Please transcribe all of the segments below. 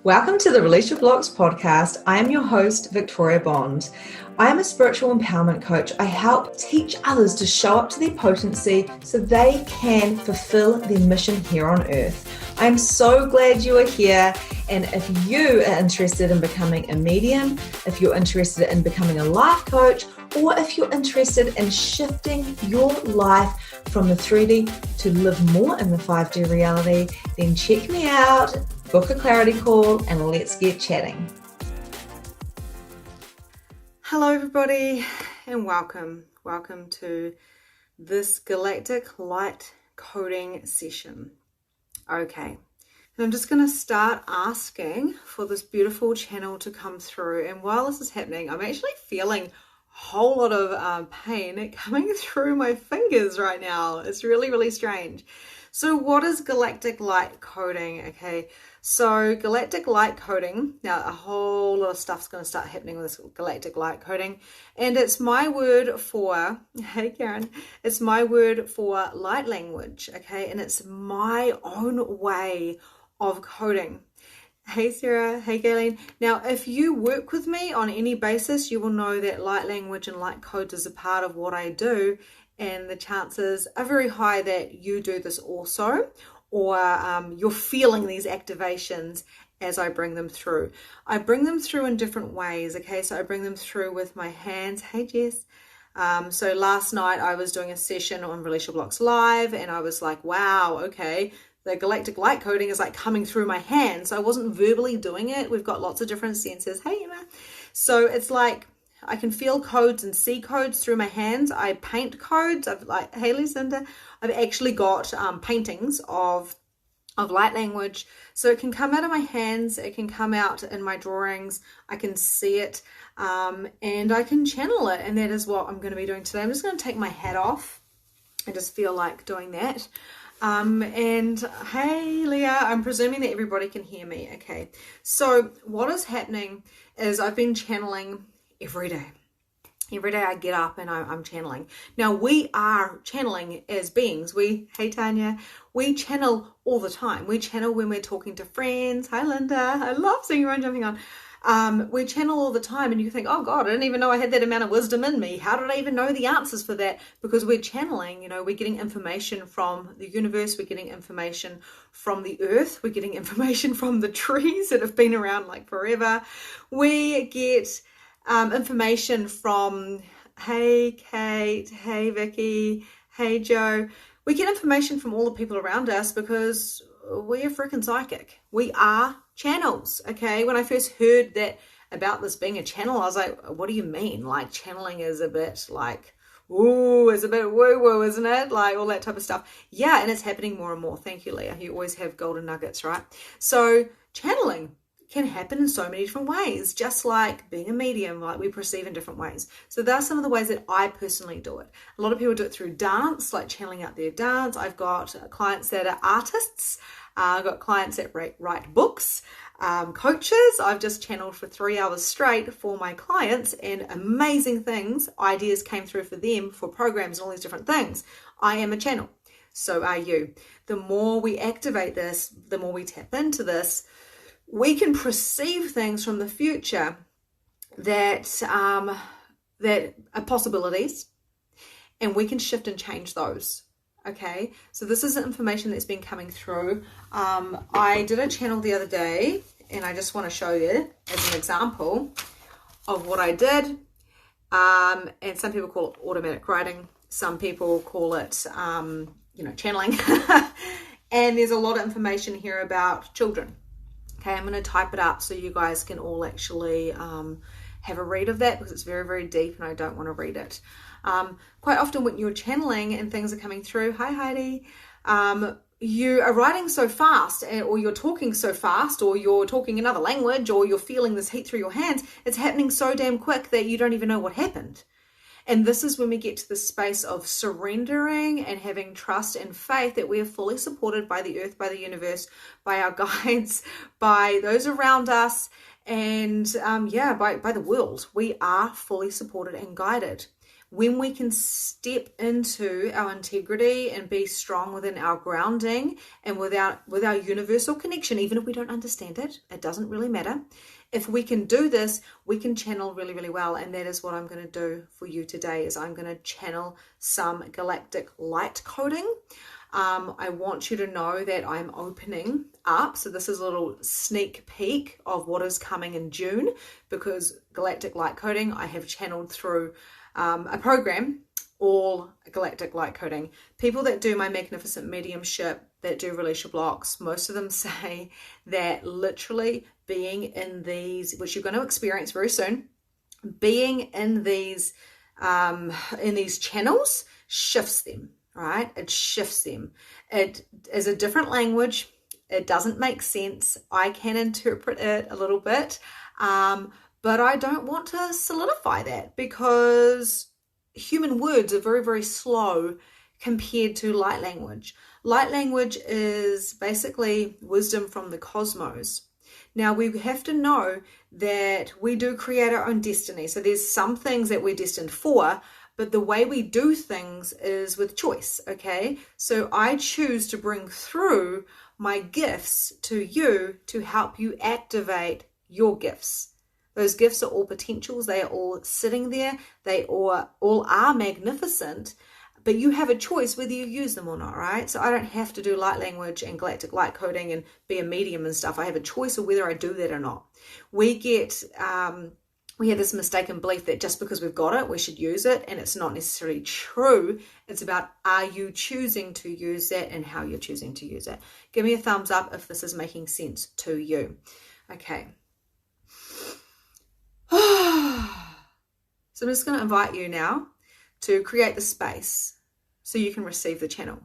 Welcome to the Release Your Blocks podcast. I am your host, Victoria Bond. I am a spiritual empowerment coach. I help teach others to show up to their potency so they can fulfill their mission here on earth. I am so glad you are here. And if you are interested in becoming a medium, if you're interested in becoming a life coach, or if you're interested in shifting your life from the 3D to live more in the 5D reality, then check me out, book a clarity call, and let's get chatting. Hello everybody, and welcome to this Galactic Light Coding session. Okay, and I'm just going to start asking for this beautiful channel to come through, and while this is happening, I'm actually feeling a whole lot of pain coming through my fingers right now. It's really strange. So what is Galactic Light Coding? Okay, so Galactic Light Coding, now a whole lot of stuff's going to start happening with this Galactic Light Coding, and it's my word for, hey Karen, it's my word for light language, okay, and it's my own way of coding. Hey Sarah, hey Galen. Now if you work with me on any basis, you will know that light language and light codes is a part of what I do, and the chances are very high that you do this also, or you're feeling these activations as I bring them through. I bring them through in different ways, okay? So I bring them through with my hands. Hey Jess. So last night I was doing a session on Release Your Blocks Live, and I was like, wow, okay, the Galactic Light Coding is like coming through my hands. So I wasn't verbally doing it. We've got lots of different senses. Hey Emma. So it's like, I can feel codes and see codes through my hands. I paint codes. I've like, hey Lucinda, I've actually got paintings of light language. So it can come out of my hands. It can come out in my drawings. I can see it and I can channel it. And that is what I'm going to be doing today. I'm just going to take my hat off. I just feel like doing that. And hey Leah, I'm presuming that everybody can hear me. Okay. So what is happening is I've been channeling every day. Every day I get up and I'm channeling. Now we are channeling as beings. Hey Tanya, we channel all the time. We channel when we're talking to friends. Hi Linda, I love seeing everyone jumping on. We channel all the time, and you think, oh God, I didn't even know I had that amount of wisdom in me. How did I even know the answers for that? Because we're channeling, you know, we're getting information from the universe. We're getting information from the earth. We're getting information from the trees that have been around like forever. We get information from, hey Kate, hey Vicky, hey Joe. We get information from all the people around us because we are freaking psychic. We are channels, okay? When I first heard that about this being a channel, I was like, what do you mean? Like channeling is a bit like, ooh, it's a bit woo-woo, isn't it? Like all that type of stuff. Yeah, and it's happening more and more. Thank you, Leah. You always have golden nuggets, right? So channeling can happen in so many different ways, just like being a medium, like we perceive in different ways. So that's some of the ways that I personally do it. A lot of people do it through dance, like channeling out their dance. I've got clients that are artists. I've got clients that write books, coaches. I've just channeled for 3 hours straight for my clients, and amazing things, ideas came through for them for programs and all these different things. I am a channel. So are you. The more we activate this, the more we tap into this, we can perceive things from the future that are possibilities, and we can shift and change those. Okay, so this is the information that's been coming through. I did a channel the other day, and I just want to show you as an example of what I did. And some people call it automatic writing. Some people call it, channeling. And there's a lot of information here about children. Okay, I'm going to type it up so you guys can all actually have a read of that, because it's very deep and I don't want to read it. Quite often when you're channeling and things are coming through, hi Heidi, you are writing so fast, or you're talking so fast, or you're talking another language, or you're feeling this heat through your hands. It's happening so damn quick that you don't even know what happened. And this is when we get to the space of surrendering and having trust and faith that we are fully supported by the earth, by the universe, by our guides, by those around us, and by the world. We are fully supported and guided. when we can step into our integrity and be strong within our grounding and with our universal connection, even if we don't understand it, it doesn't really matter. If we can do this, we can channel really, really well. And that is what I'm going to do for you today, is I'm going to channel some galactic light coding. I want you to know that I'm opening up. So this is a little sneak peek of what is coming in June, because Galactic Light Coding, I have channeled through a program, all Galactic Light Coding. People that do my magnificent mediumship, that do release your blocks, most of them say that literally being in these, which you're going to experience very soon, being in these channels shifts them, right? It shifts them. It is a different language. It doesn't make sense. I can interpret it a little bit, but I don't want to solidify that, because human words are very, very slow compared to light language. Light language is basically wisdom from the cosmos. Now, we have to know that we do create our own destiny. So there's some things that we're destined for, but the way we do things is with choice, okay? So I choose to bring through my gifts to you to help you activate your gifts. Those gifts are all potentials. They are all sitting there. They all are magnificent, but you have a choice whether you use them or not, right? So I don't have to do light language and galactic light coding and be a medium and stuff. I have a choice of whether I do that or not. We have this mistaken belief that just because we've got it, we should use it, and it's not necessarily true. It's about, are you choosing to use that and how you're choosing to use it. Give me a thumbs up if this is making sense to you. Okay. So I'm just going to invite you now to create the space so you can receive the channel.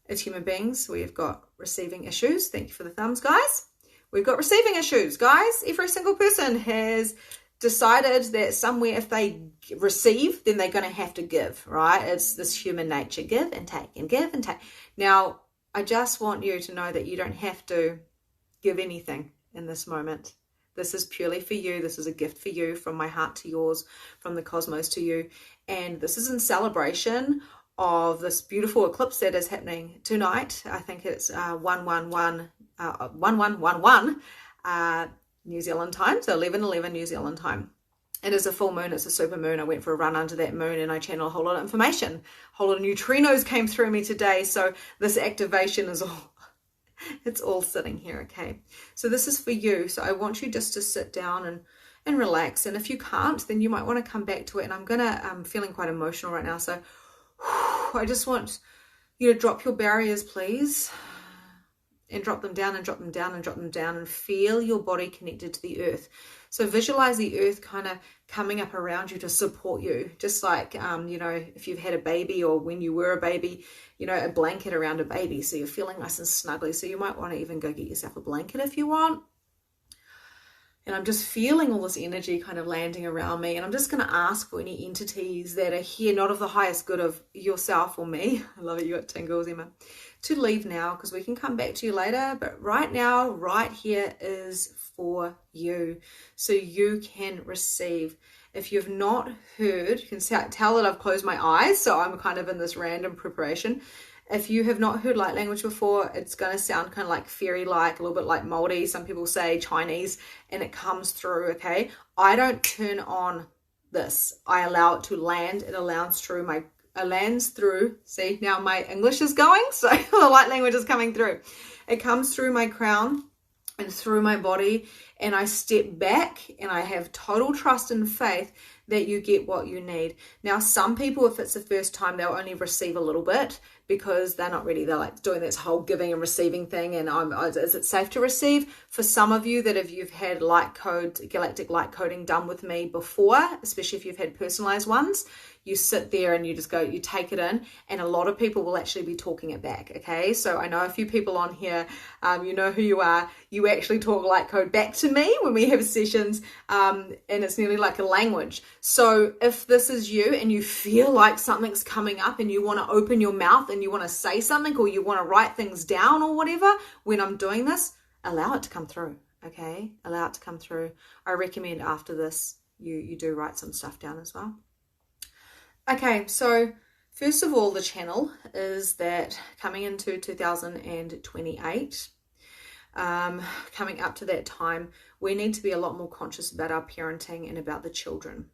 As human beings, we've got receiving issues. Thank you for the thumbs, guys. We've got receiving issues, guys. Every single person has decided that somewhere, if they receive, then they're going to have to give, right? It's this human nature, give and take and give and take. Now, I just want you to know that you don't have to give anything in this moment. This is purely for you. This is a gift for you, from my heart to yours, from the cosmos to you. And this is in celebration of this beautiful eclipse that is happening tonight. I think it's 1111 New Zealand time, so 11:11 New Zealand time. It is a full moon. It's a super moon. I went for a run under that moon and I channeled a whole lot of information. A whole lot of neutrinos came through me today. So this activation is it's all sitting here, okay? So this is for you. So I want you just to sit down and relax. And if you can't, then you might want to come back to it. And I'm feeling quite emotional right now. So I just want you to drop your barriers, please. And drop them down and drop them down and drop them down, and feel your body connected to the earth. So visualize the earth kind of coming up around you to support you. Just like, if you've had a baby, or when you were a baby, a blanket around a baby. So you're feeling nice and snuggly. So you might want to even go get yourself a blanket if you want. And I'm just feeling all this energy kind of landing around me. And I'm just going to ask for any entities that are here, not of the highest good of yourself or me. I love it. You got tingles, Emma. To leave now, because we can come back to you later. But right now, right here is for you. So you can receive. If you've not heard, you can tell that I've closed my eyes. So I'm kind of in this random preparation. If you have not heard light language before, it's going to sound kind of like fairy-like, a little bit like Māori. Some people say Chinese, and it comes through, okay? I don't turn on this. I allow it to land. It lands through. See, now my English is going, so the light language is coming through. It comes through my crown and through my body, and I step back and I have total trust and faith that you get what you need. Now, some people, if it's the first time, they'll only receive a little bit because they're not ready. They're like doing this whole giving and receiving thing. And is it safe to receive? For some of you that if you've had galactic light coding done with me before, especially if you've had personalized ones, you sit there and you just go, you take it in, and a lot of people will actually be talking it back. Okay. So I know a few people on here, you know who you are. You actually talk light code back to me when we have sessions, and it's nearly like a language. So if this is you and you feel like something's coming up and you want to open your mouth and you want to say something, or you want to write things down or whatever, when I'm doing this, allow it to come through. Okay. Allow it to come through. I recommend after this, you do write some stuff down as well. Okay, so first of all, the channel is that coming into 2028, coming up to that time, we need to be a lot more conscious about our parenting and about the children.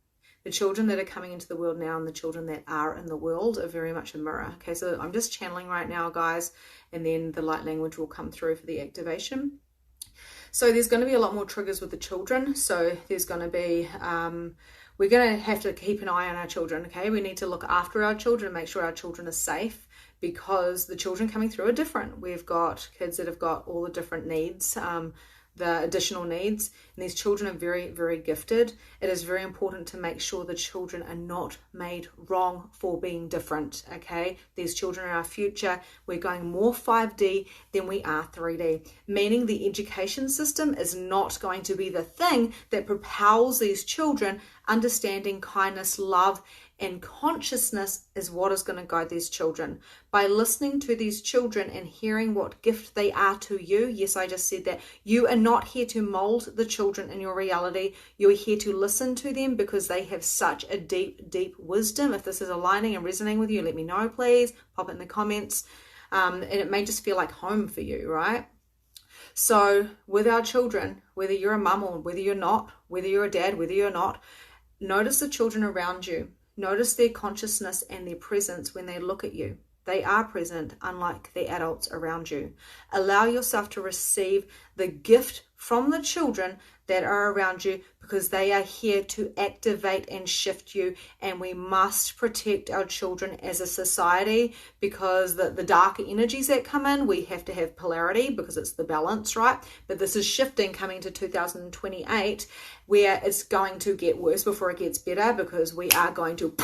The children that are coming into the world now and the children that are in the world are very much a mirror. Okay, so I'm just channeling right now, guys, and then the light language will come through for the activation. So there's going to be a lot more triggers with the children. So there's going to be, we're going to have to keep an eye on our children, okay? We need to look after our children, make sure our children are safe, because the children coming through are different. We've got kids that have got all the different needs, the additional needs, and these children are very, very gifted. It is very important to make sure the children are not made wrong for being different, okay? These children are our future. We're going more 5D than we are 3D, meaning the education system is not going to be the thing that propels these children. Understanding, kindness, love, and consciousness is what is going to guide these children. By listening to these children and hearing what gift they are to you, yes, I just said that, you are not here to mold the children in your reality. You are here to listen to them because they have such a deep, deep wisdom. If this is aligning and resonating with you, let me know, please. Pop it in the comments. And it may just feel like home for you, right? So with our children, whether you're a mum or whether you're not, whether you're a dad, whether you're not, notice the children around you. Notice their consciousness and their presence when they look at you. They are present, unlike the adults around you. Allow yourself to receive the gift from the children that are around you, because they are here to activate and shift you. And we must protect our children as a society, because the darker energies that come in, we have to have polarity because it's the balance, right? But this is shifting coming to 2028, where it's going to get worse before it gets better, because we are going to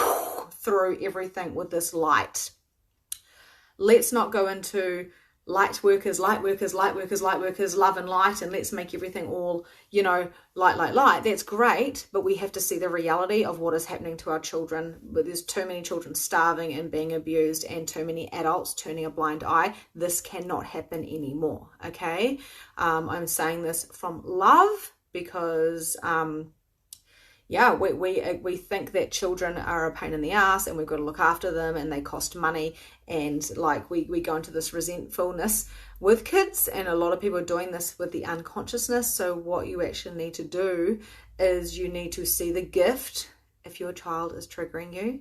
through everything with this light. Let's not go into light workers, love and light, and let's make everything all, light. That's great, but we have to see the reality of what is happening to our children. But there's too many children starving and being abused, and too many adults turning a blind eye. This cannot happen anymore, okay? I'm saying this from love, because we think that children are a pain in the ass and we've got to look after them and they cost money, and we go into this resentfulness with kids, and a lot of people are doing this with the unconsciousness. So what you actually need to do is you need to see the gift. If your child is triggering you,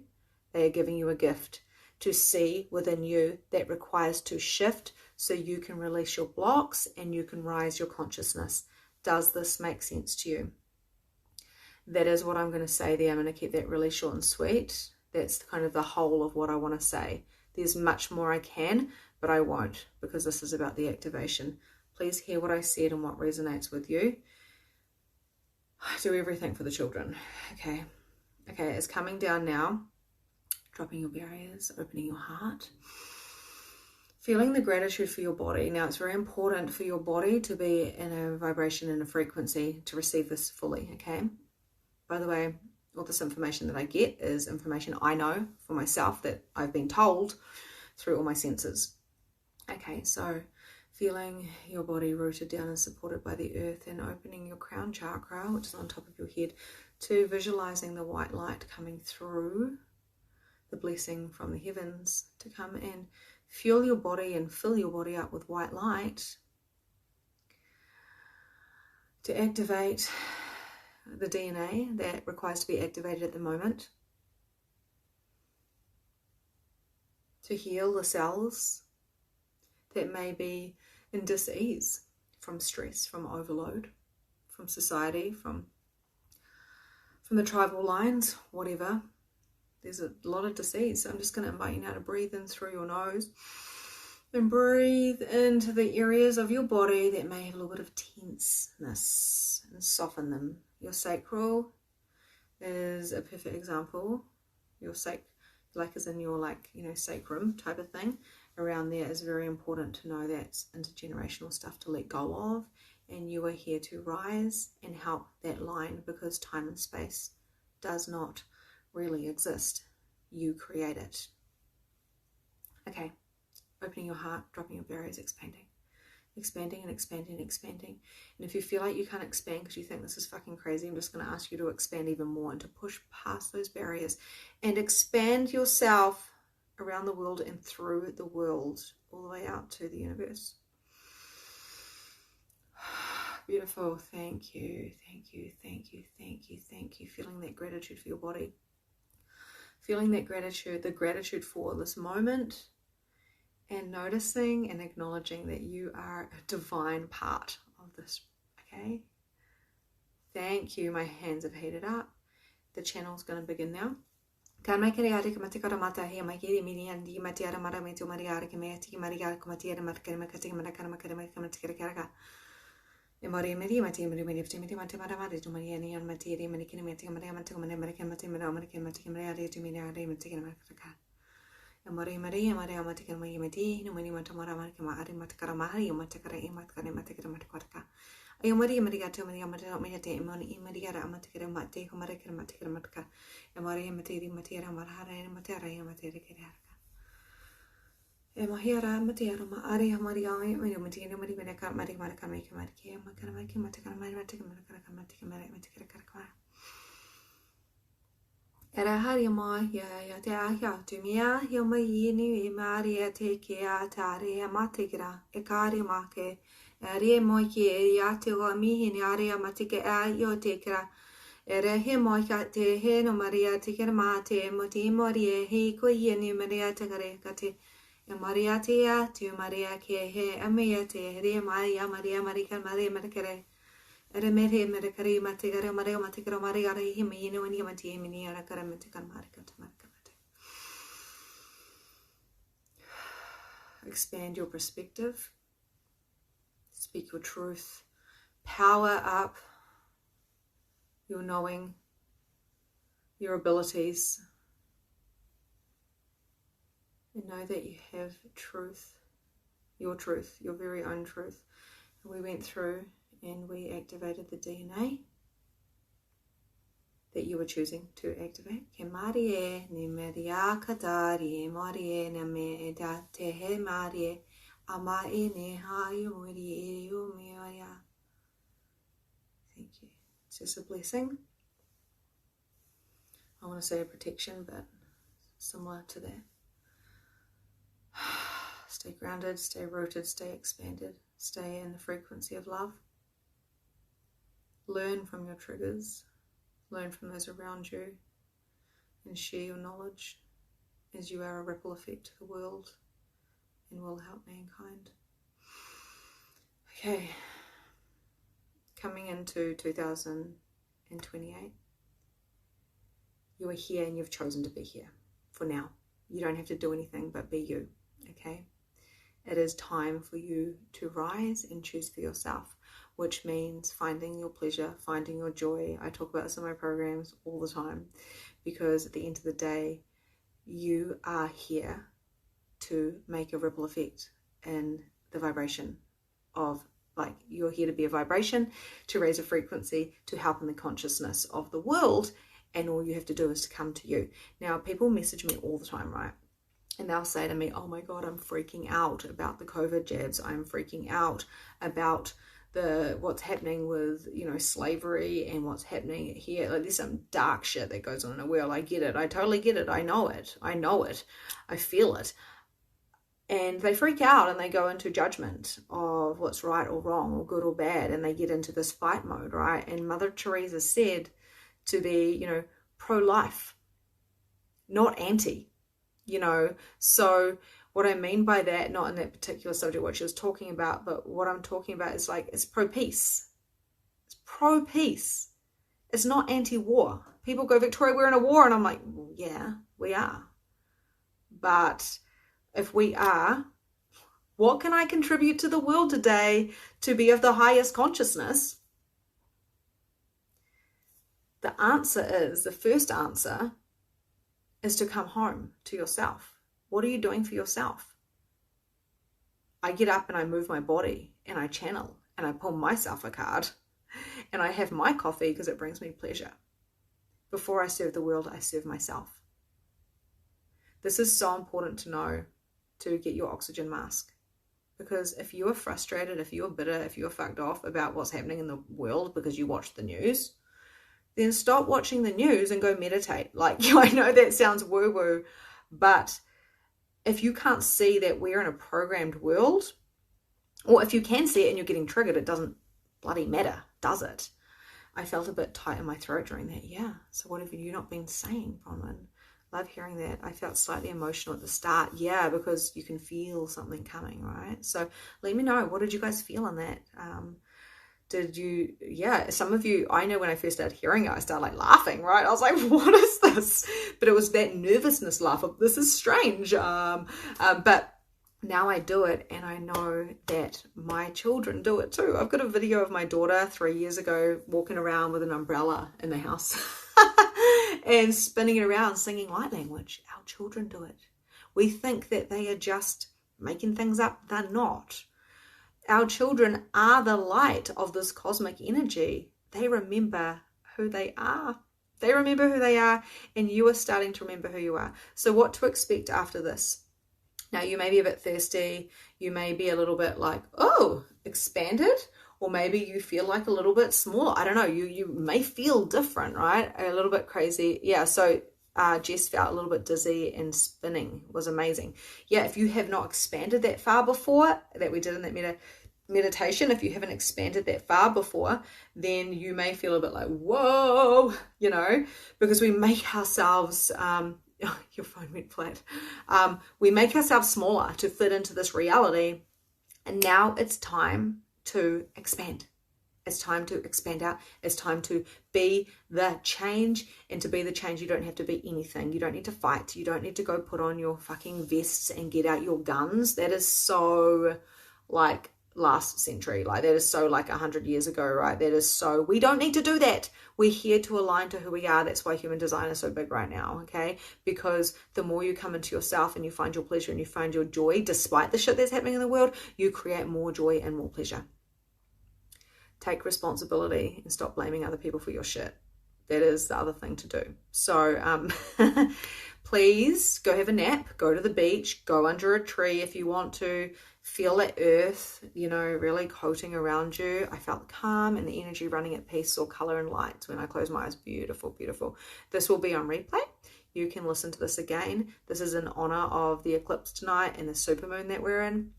they are giving you a gift to see within you that requires to shift, so you can release your blocks and you can rise your consciousness. Does this make sense to you? That is what I'm going to say there. I'm going to keep that really short and sweet. That's kind of the whole of what I want to say. There's much more I can, but I won't, because this is about the activation. Please hear what I said and what resonates with you. Do everything for the children. Okay, it's coming down now. Dropping your barriers, opening your heart. Feeling the gratitude for your body. Now, it's very important for your body to be in a vibration and a frequency to receive this fully, okay? By the way, all this information that I get is information I know for myself, that I've been told through all my senses. Okay, so feeling your body rooted down and supported by the earth, and opening your crown chakra, which is on top of your head, to visualizing the white light coming through, the blessing from the heavens to come and fuel your body and fill your body up with white light to activate the DNA that requires to be activated at the moment, to heal the cells that may be in dis-ease from stress, from overload, from society, from the tribal lines, whatever. There's a lot of dis-ease. So I'm just going to invite you now to breathe in through your nose and breathe into the areas of your body that may have a little bit of tenseness, and soften them. Your sacral is a perfect example. Your as in your sacrum type of thing. Around there is very important to know that's intergenerational stuff to let go of, and you are here to rise and help that line, because time and space does not really exist. You create it. Okay, opening your heart, dropping your barriers, expanding. expanding and expanding and expanding. And if you feel like you can't expand because you think this is fucking crazy, I'm just going to ask you to expand even more and to push past those barriers and expand yourself around the world and through the world, all the way out to the universe. Beautiful. Thank you. Thank you. Thank you. Thank you. Thank you. Feeling that gratitude for your body. Feeling that gratitude, the gratitude for this moment, and noticing and acknowledging that you are a divine part of this. Okay? Thank you. My hands have heated up. The channel's going to begin now. Era hari ma ya te ahia tu mia ya ma yini e maria te ke a tare a matigra e kare ma ke re mo ke e ya te o mi ni area matike a yo te kra era he mo ka te he no maria te ke ma te mo te morie he ko yini maria te kare ka te e maria te ya tu maria ke he a me ya te re ma ya maria marika maria marikere Era mere mere kare mate kare mare mate kare mare kare hi me no ni mate hi me ni ara kare mate kare mare kare mate. Expand your perspective. Speak your truth. Power up your knowing, your abilities, and know that you have truth, your very own truth. We went through and we activated the DNA that you were choosing to activate. Ke marie ni meria katari marie na me da te he marie ama ne ha yuri yu meria. Thank you. It's just a blessing. I want to say a protection, but similar to that. Stay grounded, stay rooted, stay expanded, stay in the frequency of love. Learn from your triggers, learn from those around you, and share your knowledge as you are a ripple effect to the world and will help mankind. Okay, coming into 2028, you are here and you've chosen to be here for now. You don't have to do anything but be you, okay? It is time for you to rise and choose for yourself, which means finding your pleasure, finding your joy. I talk about this in my programs all the time because at the end of the day, you are here to make a ripple effect in the vibration of, like, you're here to be a vibration, to raise a frequency, to help in the consciousness of the world, and all you have to do is to come to you. Now, people message me all the time, right? And they'll say to me, oh my God, I'm freaking out about the COVID jabs. I'm freaking out about what's happening with, slavery and what's happening here. Like, there's some dark shit that goes on in the world. I get it. I totally get it. I know it. I feel it. And they freak out and they go into judgment of what's right or wrong or good or bad. And they get into this fight mode, right? And Mother Teresa said to be, pro-life, not anti. So what I mean by that, not in that particular subject what she was talking about, but what I'm talking about is like, it's pro-peace. It's pro-peace. It's not anti-war. People go, Victoria, we're in a war. And I'm like, well, yeah, we are. But if we are, what can I contribute to the world today to be of the highest consciousness? The first answer is to come home to yourself. What are you doing for yourself? I get up and I move my body and I channel and I pull myself a card and I have my coffee because it brings me pleasure. Before I serve the world, I serve myself. This is so important to know, to get your oxygen mask. Because if you are frustrated, if you're bitter, if you're fucked off about what's happening in the world because you watch the news, then stop watching the news and go meditate. Like, I know that sounds woo-woo, but if you can't see that we're in a programmed world, or if you can see it and you're getting triggered, it doesn't bloody matter, does it? I felt a bit tight in my throat during that. Yeah. So what have you not been saying, Bronwyn? Love hearing that. I felt slightly emotional at the start. Yeah, because you can feel something coming, right? So let me know, what did you guys feel on that? Did you, some of you, I know when I first started hearing it, I started like laughing, right? I was like, what is this? But it was that nervousness laugh of, this is strange. But now I do it, and I know that my children do it too. I've got a video of my daughter 3 years ago walking around with an umbrella in the house and spinning it around singing light language. Our children do it. We think that they are just making things up. They're not. Our children are the light of this cosmic energy. They remember who they are. They remember who they are, and you are starting to remember who you are. So what to expect after this? Now, you may be a bit thirsty. You may be a little bit like, oh, expanded. Or maybe you feel like a little bit smaller. I don't know. You may feel different, right? A little bit crazy. Yeah, so Jess felt a little bit dizzy, and spinning was amazing. Yeah, if you have not expanded that far before, that we did in that meditation, if you haven't expanded that far before, then you may feel a bit like, whoa, because we make ourselves, your phone went flat. We make ourselves smaller to fit into this reality. And now it's time to expand. It's time to expand out. It's time to be the change. And to be the change, you don't have to be anything. You don't need to fight. You don't need to go put on your fucking vests and get out your guns. That is so like last century. Like that is so like 100 years ago, right? That is so, we don't need to do that. We're here to align to who we are. That's why human design is so big right now, okay? Because the more you come into yourself and you find your pleasure and you find your joy, despite the shit that's happening in the world, you create more joy and more pleasure. Take responsibility and stop blaming other people for your shit. That is the other thing to do. So please go have a nap, go to the beach, go under a tree if you want to. Feel that earth, really coating around you. I felt calm and the energy running at peace, saw color and light when I closed my eyes. Beautiful, beautiful. This will be on replay. You can listen to this again. This is in honor of the eclipse tonight and the supermoon that we're in.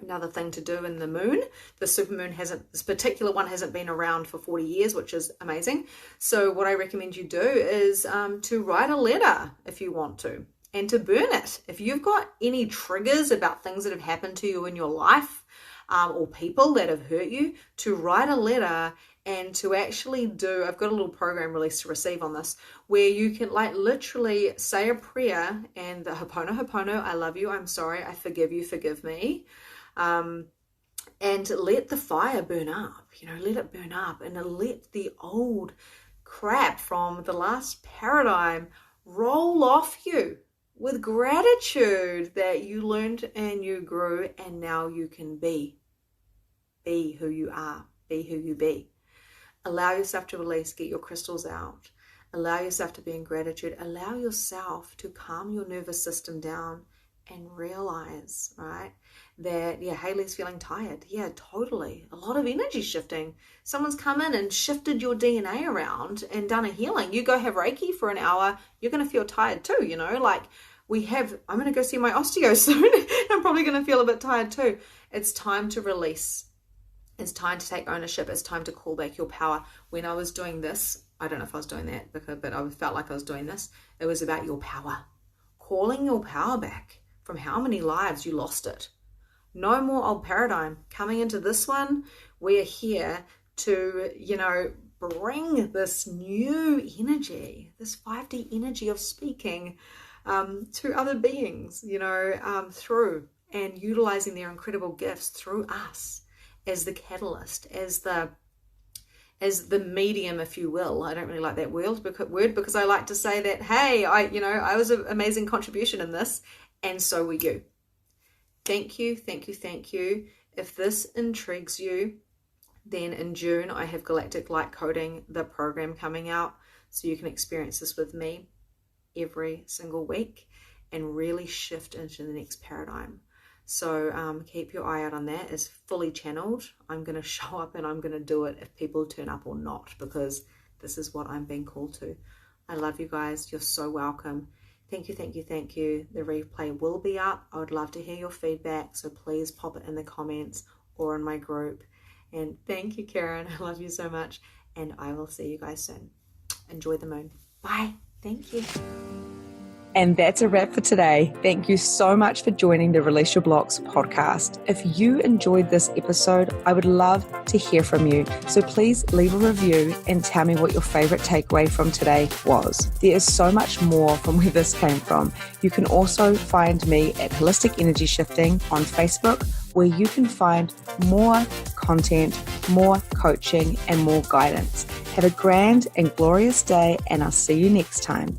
Another thing to do in the moon, the supermoon this particular one hasn't been around for 40 years, which is amazing. So what I recommend you do is to write a letter if you want to, and to burn it. If you've got any triggers about things that have happened to you in your life or people that have hurt you, to write a letter and to actually I've got a little program released to receive on this, where you can like literally say a prayer and the Ho'oponopono, I love you, I'm sorry, I forgive you, forgive me. And let the fire burn up, let it burn up, and let the old crap from the last paradigm roll off you with gratitude that you learned and you grew, and now you can be who you are, be who you be. Allow yourself to release, get your crystals out, allow yourself to be in gratitude, allow yourself to calm your nervous system down and realize, right, that, Haley's feeling tired. Yeah, totally. A lot of energy shifting. Someone's come in and shifted your DNA around and done a healing. You go have Reiki for an hour, you're going to feel tired too, like I'm going to go see my osteo soon. I'm probably going to feel a bit tired too. It's time to release. It's time to take ownership. It's time to call back your power. When I was doing this, I don't know if I was doing that, but I felt like I was doing this. It was about your power. Calling your power back from how many lives you lost it. No more old paradigm. Coming into this one, we're here to, bring this new energy, this 5D energy of speaking to other beings, through and utilizing their incredible gifts through us as the catalyst, as the medium, if you will. I don't really like that word because I like to say that, hey, I was an amazing contribution in this, and so were you. Thank you, thank you, thank you. If this intrigues you, then in June, I have Galactic Light Coding, the program coming out, so you can experience this with me every single week and really shift into the next paradigm. So keep your eye out on that. It's fully channeled. I'm going to show up and I'm going to do it if people turn up or not, because this is what I'm being called to. I love you guys. You're so welcome. Thank you, thank you, thank you. The replay will be up. I would love to hear your feedback, so please pop it in the comments or in my group. And thank you, Karen. I love you so much. And I will see you guys soon. Enjoy the moon. Bye. Thank you. And that's a wrap for today. Thank you so much for joining the Release Your Blocks podcast. If you enjoyed this episode, I would love to hear from you. So please leave a review and tell me what your favorite takeaway from today was. There is so much more from where this came from. You can also find me at Holistic Energy Shifting on Facebook, where you can find more content, more coaching, and more guidance. Have a grand and glorious day, and I'll see you next time.